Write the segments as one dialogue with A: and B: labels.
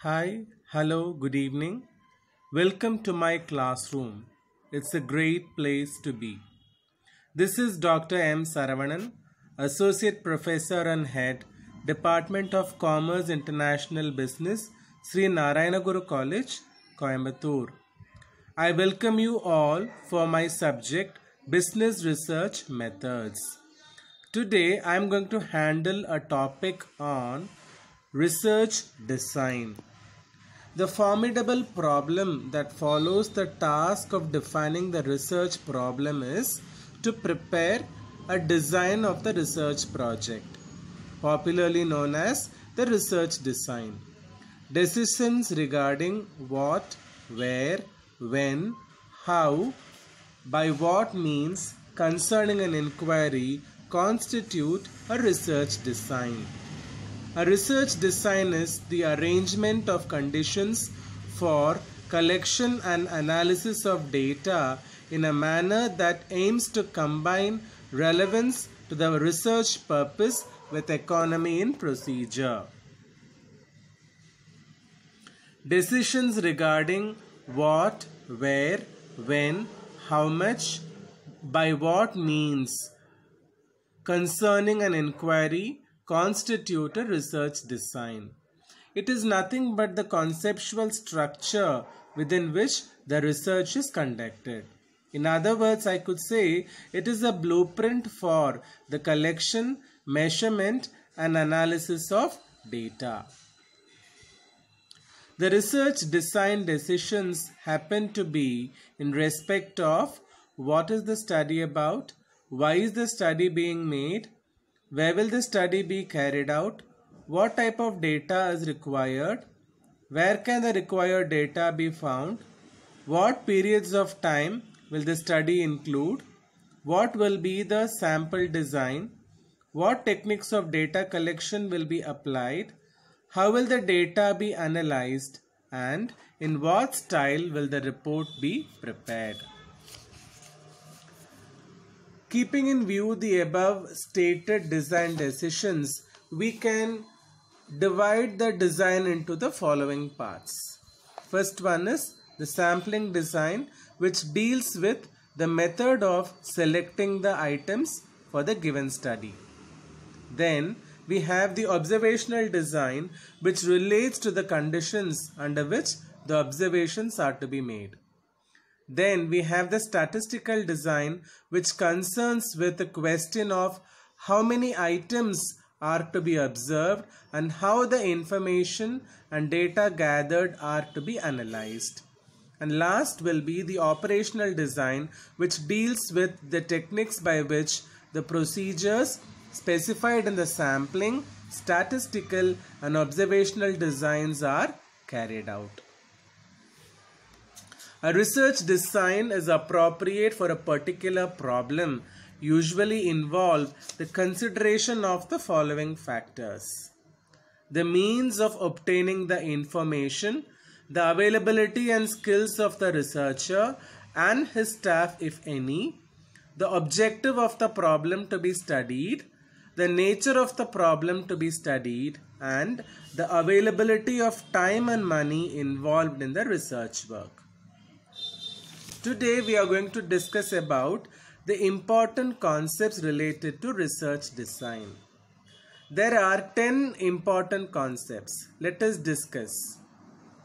A: Hi, hello, good evening. Welcome to my classroom. It's a great place to be. This is Dr. M. Saravanan, Associate Professor and Head, Department of Commerce International Business, Sri Narayanaguru College, Coimbatore. I welcome you all for my subject, Business Research Methods. Today I am going to handle a topic on research design. The formidable problem that follows the task of defining the research problem is to prepare a design of the research project, popularly known as the research design. Decisions regarding what, where, when, how, by what means concerning an inquiry constitute a research design. A research design is the arrangement of conditions for collection and analysis of data in a manner that aims to combine relevance to the research purpose with economy in procedure. Decisions regarding what, where, when, how much, by what means concerning an inquiry constitute a research design. It is nothing but the conceptual structure within which the research is conducted. In other words, I could say it is a blueprint for the collection, measurement, and analysis of data. The research design decisions happen to be in respect of what is the study about, why is the study being made, where will the study be carried out, what type of data is required, where can the required data be found, what periods of time will the study include, what will be the sample design, what techniques of data collection will be applied, how will the data be analyzed, and in what style will the report be prepared. Keeping in view the above stated design decisions, we can divide the design into the following parts. First one is the sampling design, which deals with the method of selecting the items for the given study. Then we have the observational design, which relates to the conditions under which the observations are to be made. Then we have the statistical design, which concerns with the question of how many items are to be observed and how the information and data gathered are to be analyzed. And last will be the operational design, which deals with the techniques by which the procedures specified in the sampling, statistical and observational designs are carried out. A research design is appropriate for a particular problem, usually involve the consideration of the following factors: the means of obtaining the information, the availability and skills of the researcher and his staff if any, the objective of the problem to be studied, the nature of the problem to be studied, and the availability of time and money involved in the research work. Today we are going to discuss about the important concepts related to research design. There are 10 important concepts. Let us discuss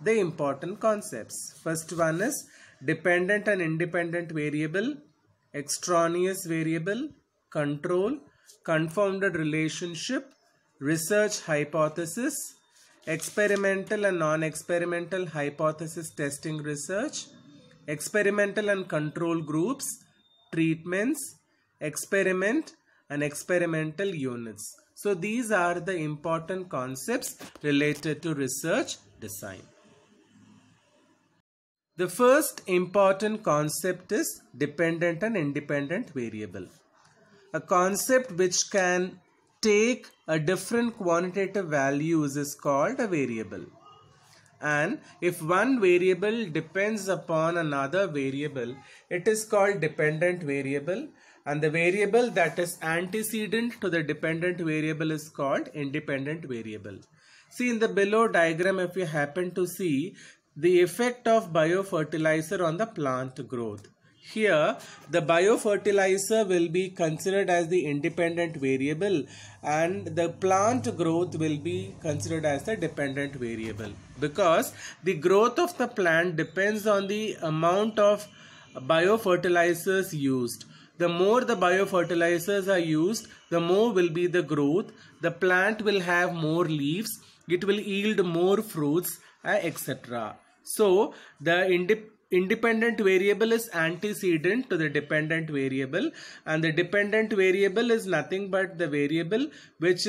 A: the important concepts. First one is dependent and independent variable, extraneous variable, control, confounded relationship, research hypothesis, experimental and non-experimental hypothesis testing research, experimental and control groups, treatments, experiment and experimental units. So these are the important concepts related to research design. The first important concept is dependent and independent variable. A concept which can take a different quantitative values is called a variable. And if one variable depends upon another variable, it is called dependent variable, and the variable that is antecedent to the dependent variable is called independent variable. See in the below diagram, if you happen to see the effect of biofertilizer on the plant growth. Here the biofertilizer will be considered as the independent variable and the plant growth will be considered as the dependent variable, because the growth of the plant depends on the amount of biofertilizers used. The more the biofertilizers are used, the more will be the growth. The plant will have more leaves, it will yield more fruits, etc. So the independent variable is antecedent to the dependent variable, and the dependent variable is nothing but the variable which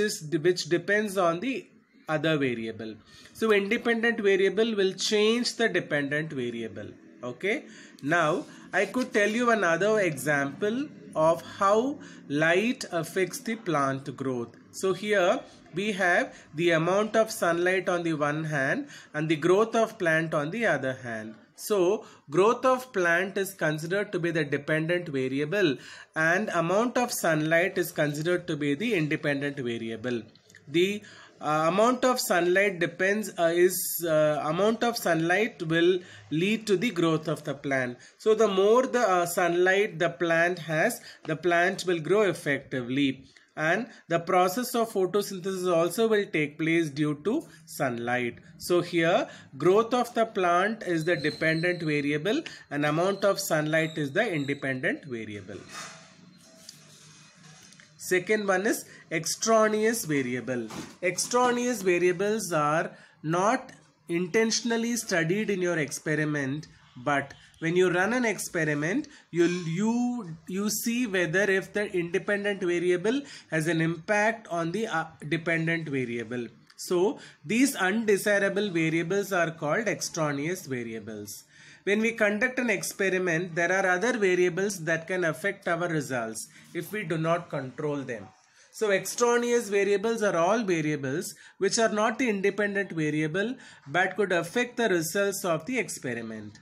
A: depends on the other variable. So independent variable will change the dependent variable. Okay, now I could tell you another example of how light affects the plant growth. So here we have the amount of sunlight on the one hand and the growth of plant on the other hand. So growth of plant is considered to be the dependent variable and amount of sunlight is considered to be the independent variable. The amount of sunlight amount of sunlight will lead to the growth of the plant. So the more the sunlight the plant has, the plant will grow effectively, and the process of photosynthesis also will take place due to sunlight. So here growth of the plant is the dependent variable and amount of sunlight is the independent variable. Second one is extraneous variable. Extraneous variables are not intentionally studied in your experiment, but when you run an experiment, you see whether if the independent variable has an impact on the dependent variable. So these undesirable variables are called extraneous variables. When we conduct an experiment, there are other variables that can affect our results if we do not control them. So extraneous variables are all variables which are not the independent variable but could affect the results of the experiment.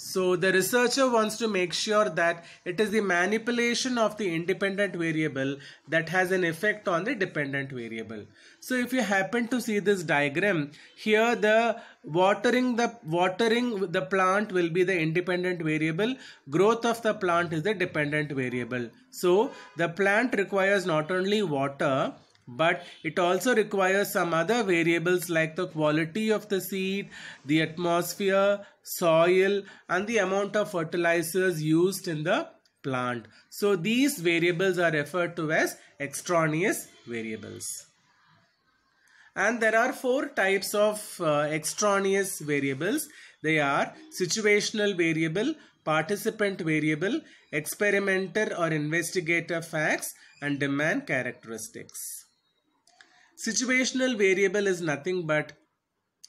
A: So the researcher wants to make sure that it is the manipulation of the independent variable that has an effect on the dependent variable. So if you happen to see this diagram, here the watering the plant will be the independent variable, growth of the plant is the dependent variable. So the plant requires not only water, but it also requires some other variables like the quality of the seed, the atmosphere, soil, and the amount of fertilizers used in the plant. So these variables are referred to as extraneous variables. And there are four types of extraneous variables. They are situational variable, participant variable, experimenter or investigator facts, and demand characteristics. Situational variable is nothing but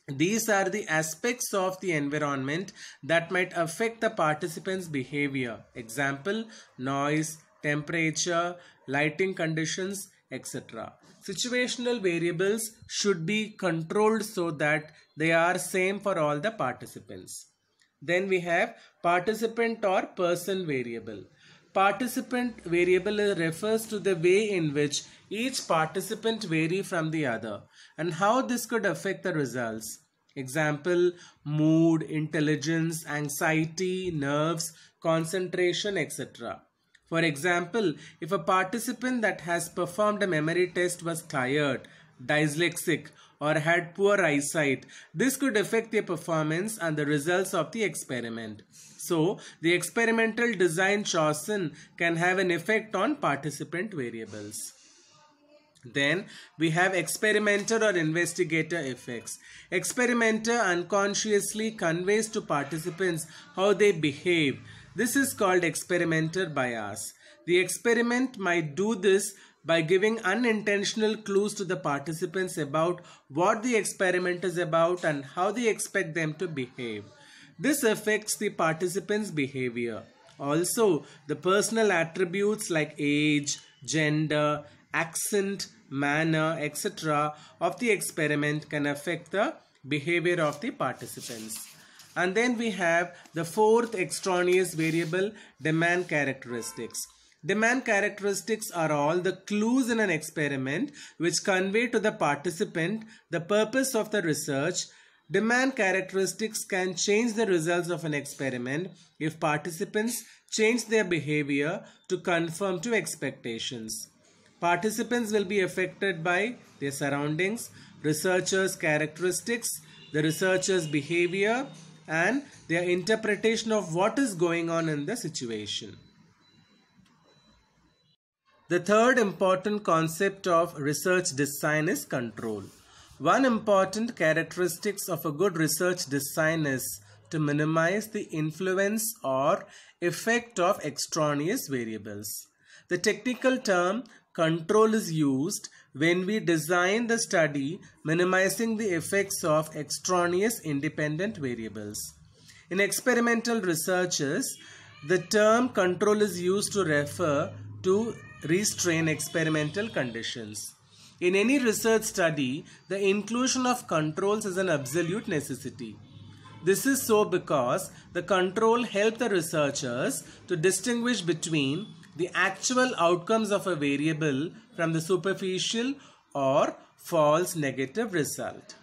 A: these are the aspects of the environment that might affect the participants' behavior. Example, noise, temperature, lighting conditions, etc. Situational variables should be controlled so that they are same for all the participants. Then we have participant or person variable. Participant variable refers to the way in which each participant vary from the other and how this could affect the results. Example, mood, intelligence, anxiety, nerves, concentration, etc. For example, if a participant that has performed a memory test was tired, dyslexic, or had poor eyesight, this could affect their performance and the results of the experiment. So, the experimental design chosen can have an effect on participant variables. Then we have experimenter or investigator effects. Experimenter unconsciously conveys to participants how they behave. This is called experimenter bias. The experiment might do this by giving unintentional clues to the participants about what the experiment is about and how they expect them to behave. This affects the participants' behavior. Also, the personal attributes like age, gender, accent, manner, etc. of the experiment can affect the behavior of the participants. And then we have the fourth extraneous variable, demand characteristics. Demand characteristics are all the clues in an experiment which convey to the participant the purpose of the research. Demand characteristics can change the results of an experiment if participants change their behavior to conform to expectations. Participants will be affected by their surroundings, researchers' characteristics, the researcher's behavior, and their interpretation of what is going on in the situation. The third important concept of research design is control. One important characteristic of a good research design is to minimize the influence or effect of extraneous variables. The technical term control is used when we design the study minimizing the effects of extraneous independent variables. In experimental researches, the term control is used to refer to restrain experimental conditions. In any research study, the inclusion of controls is an absolute necessity. This is so because the control helps the researchers to distinguish between the actual outcomes of a variable from the superficial or false negative result.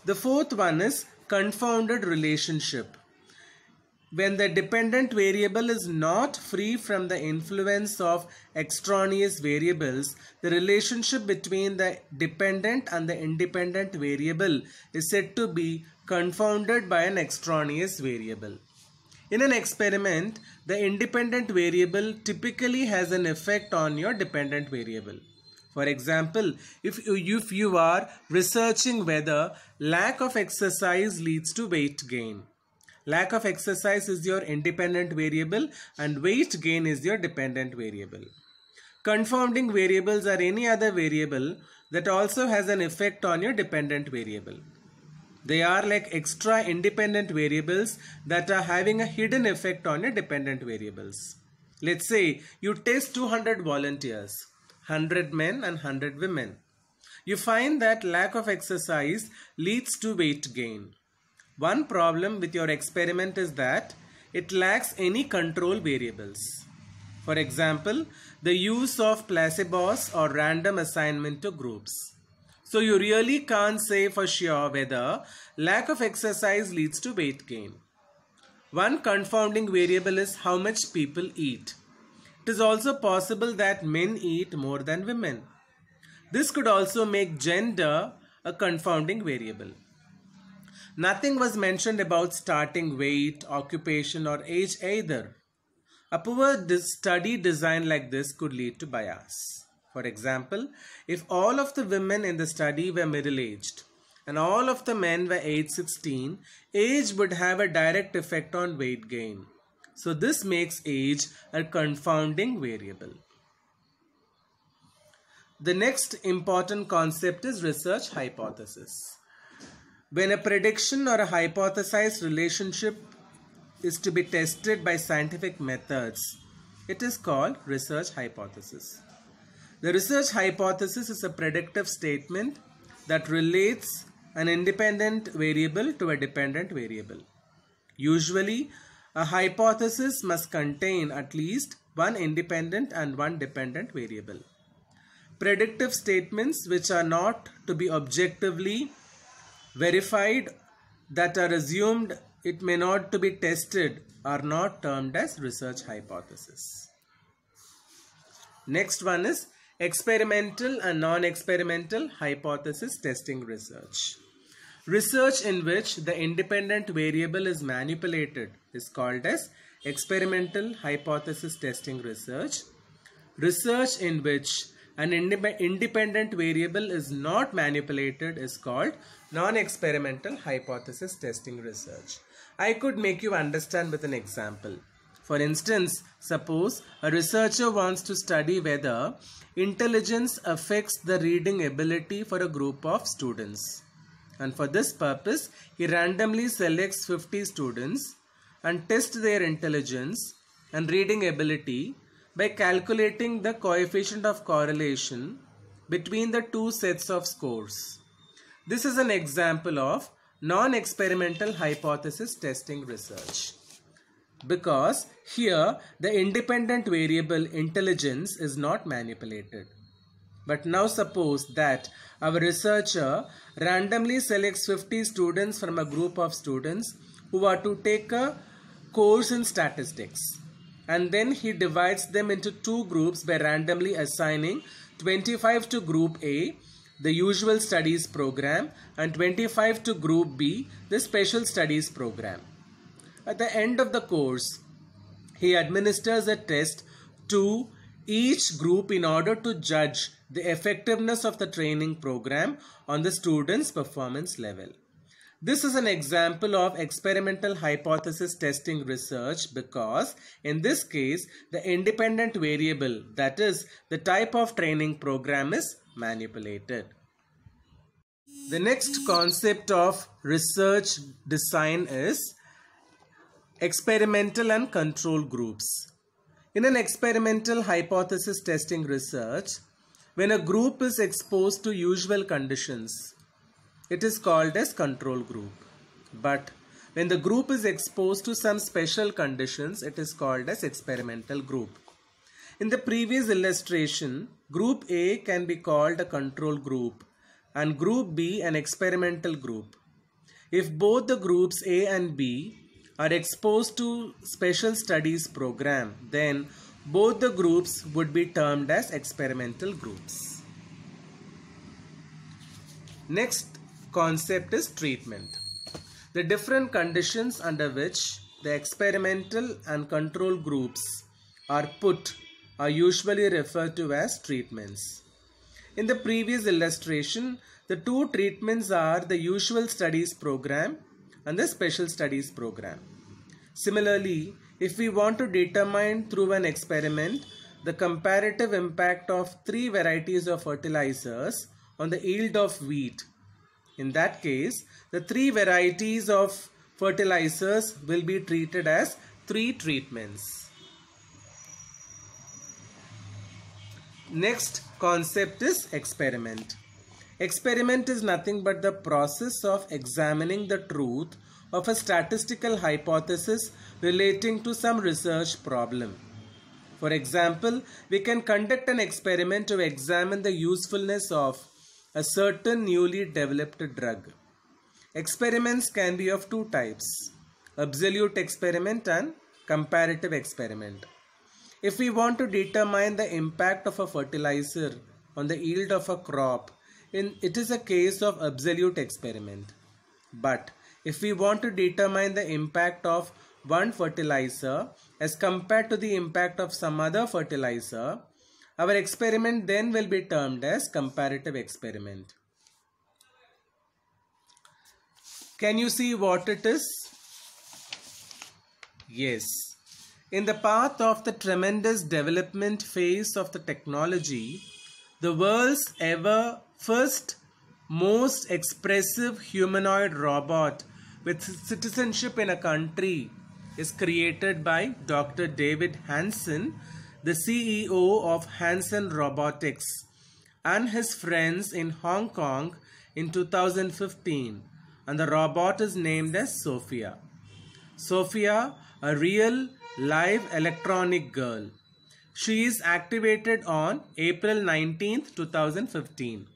A: The fourth one is confounded relationship. When the dependent variable is not free from the influence of extraneous variables, the relationship between the dependent and the independent variable is said to be confounded by an extraneous variable. In an experiment, the independent variable typically has an effect on your dependent variable. For example, if you are researching whether lack of exercise leads to weight gain. Lack of exercise is your independent variable and weight gain is your dependent variable. Confounding variables are any other variable that also has an effect on your dependent variable. They are like extra independent variables that are having a hidden effect on your dependent variables. Let's say you test 200 volunteers, 100 men and 100 women. You find that lack of exercise leads to weight gain. One problem with your experiment is that it lacks any control variables. For example, the use of placebos or random assignment to groups. So you really can't say for sure whether lack of exercise leads to weight gain. One confounding variable is how much people eat. It is also possible that men eat more than women. This could also make gender a confounding variable. Nothing was mentioned about starting weight, occupation or age either. A poor study design like this could lead to bias. For example, if all of the women in the study were middle-aged and all of the men were age 16, age would have a direct effect on weight gain. So this makes age a confounding variable. The next important concept is research hypothesis. When a prediction or a hypothesized relationship is to be tested by scientific methods, it is called research hypothesis. The research hypothesis is a predictive statement that relates an independent variable to a dependent variable. Usually, a hypothesis must contain at least one independent and one dependent variable. Predictive statements which are not to be objectively verified, that are assumed it may not to be tested, are not termed as research hypothesis. Next one is experimental and non-experimental hypothesis testing research. Research in which the independent variable is manipulated is called as experimental hypothesis testing research. Research in which an independent variable is not manipulated is called non-experimental hypothesis testing research. I could make you understand with an example. For instance, suppose a researcher wants to study whether intelligence affects the reading ability for a group of students. And for this purpose, he randomly selects 50 students and tests their intelligence and reading ability by calculating the coefficient of correlation between the two sets of scores. This is an example of non-experimental hypothesis testing research. because here the independent variable intelligence is not manipulated. But now suppose that our researcher randomly selects 50 students from a group of students who are to take a course in statistics, and then he divides them into two groups by randomly assigning 25 to group A, the usual studies program, and 25 to group B, the special studies program. At the end of the course, he administers a test to each group in order to judge the effectiveness of the training program on the student's performance level. This is an example of experimental hypothesis testing research because in this case the independent variable, that is the type of training program, is manipulated. The next concept of research design is experimental and control groups. In an experimental hypothesis testing research, when a group is exposed to usual conditions, it is called as control group. But when the group is exposed to some special conditions, it is called as experimental group. In the previous illustration, group A can be called a control group and group B an experimental group. If both the groups A and B are exposed to special studies program, then both the groups would be termed as experimental groups. Next concept is treatment. The different conditions under which the experimental and control groups are put are usually referred to as treatments. In the previous illustration, the two treatments are the usual studies program and the special studies program. Similarly, if we want to determine through an experiment the comparative impact of three varieties of fertilizers on the yield of wheat, in that case, the three varieties of fertilizers will be treated as three treatments. Next concept is experiment. Experiment is nothing but the process of examining the truth of a statistical hypothesis relating to some research problem. For example, we can conduct an experiment to examine the usefulness of a certain newly developed drug. Experiments can be of two types: absolute experiment and comparative experiment. If we want to determine the impact of a fertilizer on the yield of a crop, it is a case of absolute experiment. But if we want to determine the impact of one fertilizer as compared to the impact of some other fertilizer, our experiment then will be termed as comparative experiment. Can you see what it is? Yes. In the path of the tremendous development phase of the technology, the world's ever first most expressive humanoid robot with citizenship in a country is created by Dr. David Hanson, the CEO of Hanson Robotics, and his friends in Hong Kong in 2015, and the robot is named as Sophia. Sophia, a real live electronic girl. She is activated on April 19th, 2015.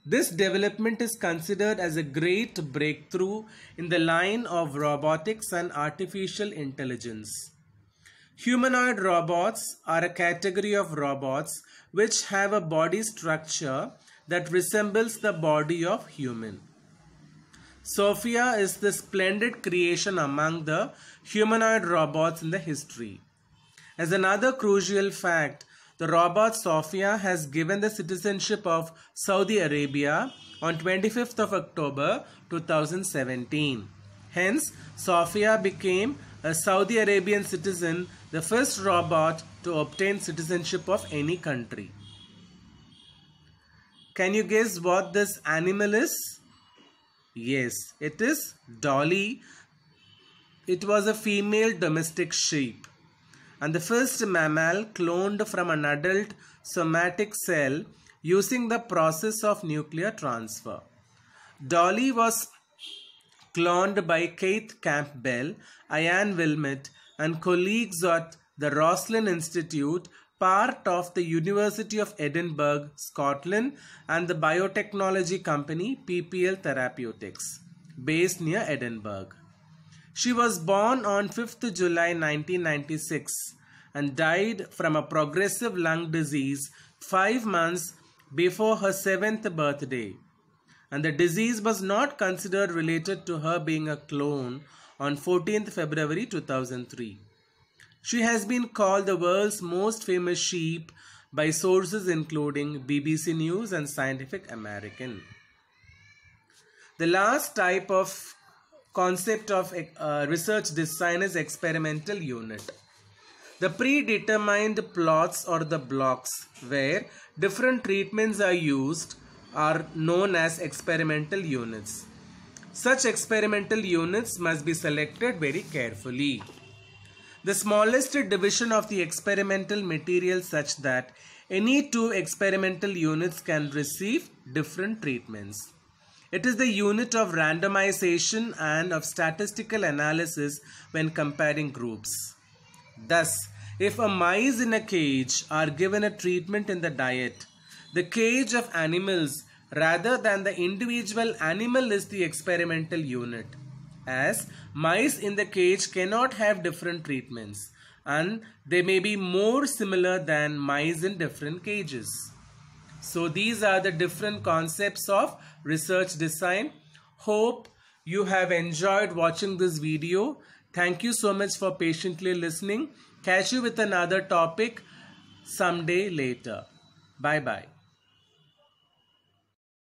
A: This development is considered as a great breakthrough in the line of robotics and artificial intelligence. Humanoid robots are a category of robots which have a body structure that resembles the body of human. Sophia is the splendid creation among the humanoid robots in the history. As another crucial fact, the robot Sophia has given the citizenship of Saudi Arabia on 25th of October 2017. Hence, Sophia became a Saudi Arabian citizen, the first robot to obtain citizenship of any country. Can you guess what this animal is? Yes, it is Dolly. It was a female domestic sheep and the first mammal cloned from an adult somatic cell using the process of nuclear transfer. Dolly was cloned by Keith Campbell, Ian Wilmot, and colleagues at the Roslin Institute, part of the University of Edinburgh, Scotland, and the biotechnology company PPL Therapeutics, based near Edinburgh. She was born on 5th July 1996 and died from a progressive lung disease 5 months before her 7th birthday. And the disease was not considered related to her being a clone on 14th February 2003. She has been called the world's most famous sheep by sources including BBC News and Scientific American. The last type of concept of research design is experimental unit. The predetermined plots or the blocks where different treatments are used are known as experimental units. Such experimental units must be selected very carefully. The smallest division of the experimental material such that any 2 experimental units can receive different treatments. It is the unit of randomization and of statistical analysis when comparing groups. Thus, if a mice in a cage are given a treatment in the diet, the cage of animals rather than the individual animal is the experimental unit, as mice in the cage cannot have different treatments and they may be more similar than mice in different cages. So these are the different concepts of research design. Hope you have enjoyed watching this video. Thank you so much for patiently listening. Catch you with another topic someday later. Bye bye.